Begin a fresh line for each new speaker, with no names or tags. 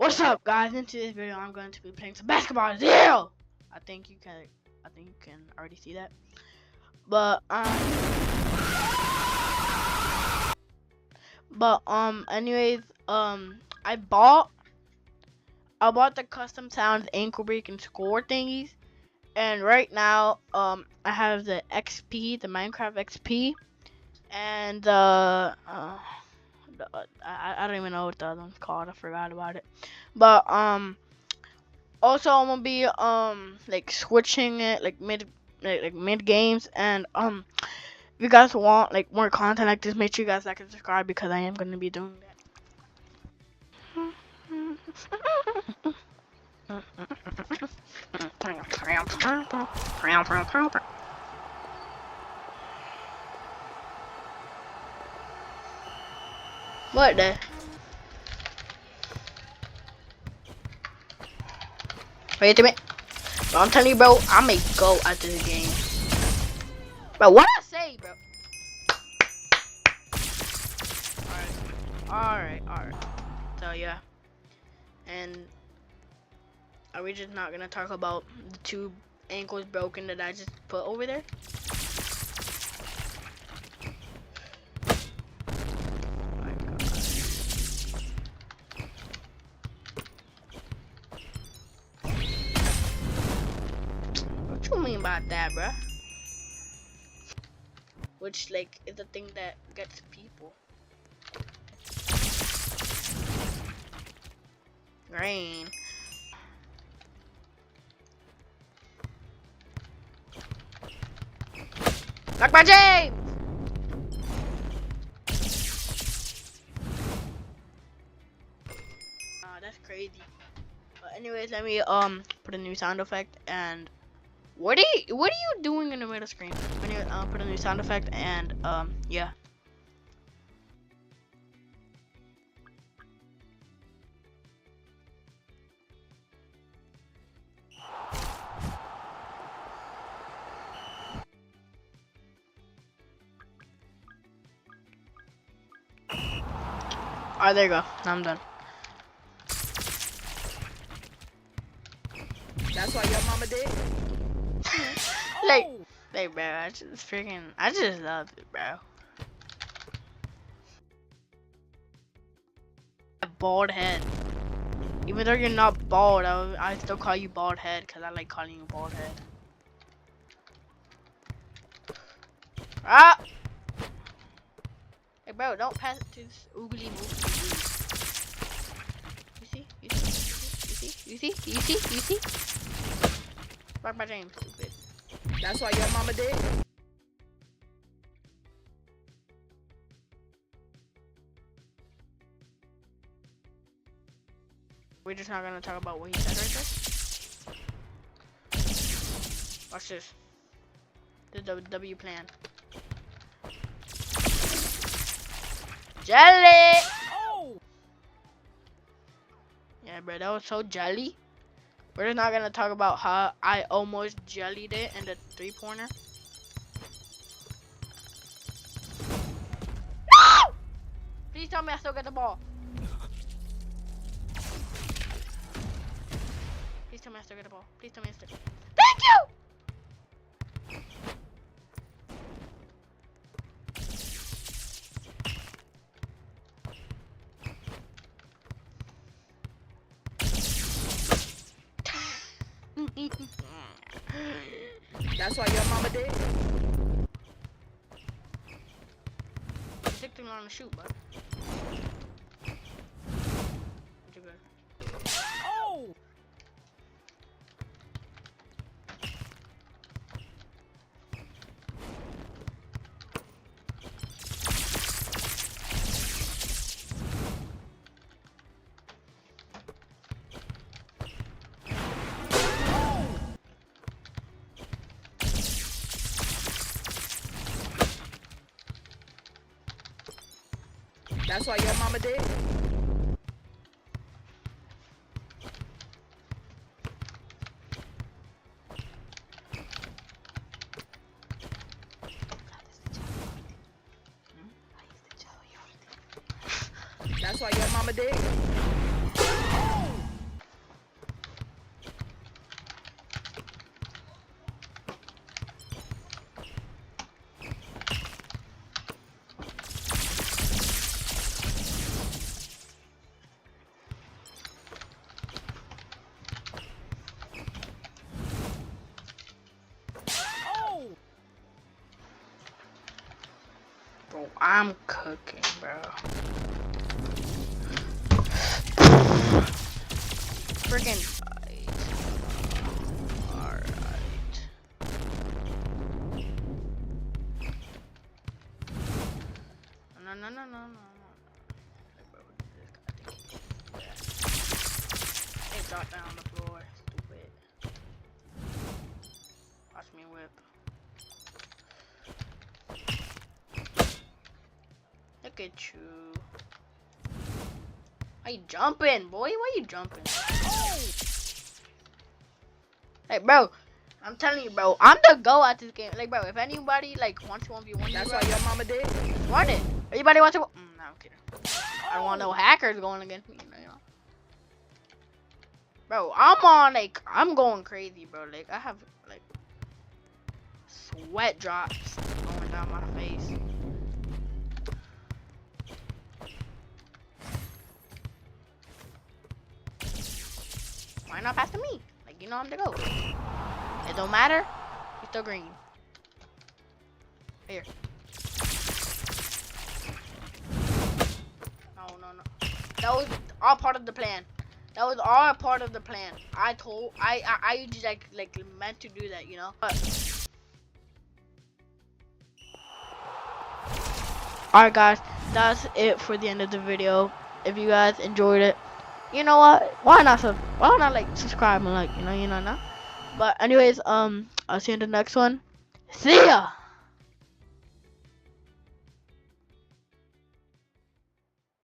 What's up, guys? In today's video, I'm going to be playing some basketball. Zero. I think you can already see that. But anyways, I bought the custom sounds ankle break and score thingies, and right now, I have the XP, the Minecraft XP, and I don't even know what the other one's called. I forgot about it. But also I'm gonna be like switching it like mid games, and if you guys want like more content like this, make sure you guys like and subscribe because I am gonna be doing that. What the? Wait a minute. Bro, I'm telling you, bro, I may go at this game. Bro, what I say, bro? Alright. So, yeah. And are we just not gonna talk about the two ankles broken that I just put over there? What you mean by that, bruh? Which, like, is the thing that gets people. Rain. Knock by James! That's crazy. But anyways, let me put a new sound effect. And what are you doing in the middle screen? When you put a new sound effect, and yeah. Alright, there you go. Now I'm done.
That's why your mama did?
Like, bro, I just love it, bro. A bald head. Even though you're not bald, I still call you bald head because I like calling you bald head. Ah! Hey, bro, don't pass it to this oogly movie. You see? Fuck my James, stupid.
That's why your mama did?
We're just not gonna talk about what he said right there. Watch this. The W plan. Jelly!
Oh!
Yeah, bro, that was so jelly. We're just not gonna talk about how I almost jellied it in the three-pointer. No! Please tell me I still get the ball. Please tell me I still get the ball. Please tell me I still. Thank you!
That's why your mama did?
It took too long to shoot, bud. Too good.
Oh! That's why your mama did? That's why your mama did? Oh!
I'm cooking, bro. Freaking fight. Alright. No, no, no, no, no, no. Hey, drop down on the floor, stupid. Watch me whip. Look at you. Why you jumping, boy? Why you jumping? Oh. Hey, bro. I'm telling you, bro. I'm the go at this game. Like, bro, if anybody like wants to 1v1,
That's why your mama did.
run it. Anybody wants to? No, I'm kidding. I don't want no hackers going against me. You know. Bro, I'm going crazy, bro. Like, I have like sweat drops going down my face. Why not pass to me? Like, you know I'm the go. It don't matter. You're still green. Here. No, no, no. That was all part of the plan. That was all part of the plan. I just like meant to do that, you know. But alright, guys, that's it for the end of the video. If you guys enjoyed it, you know what? Why not like subscribe and like you know. But anyways, I'll see you in the next one. See ya.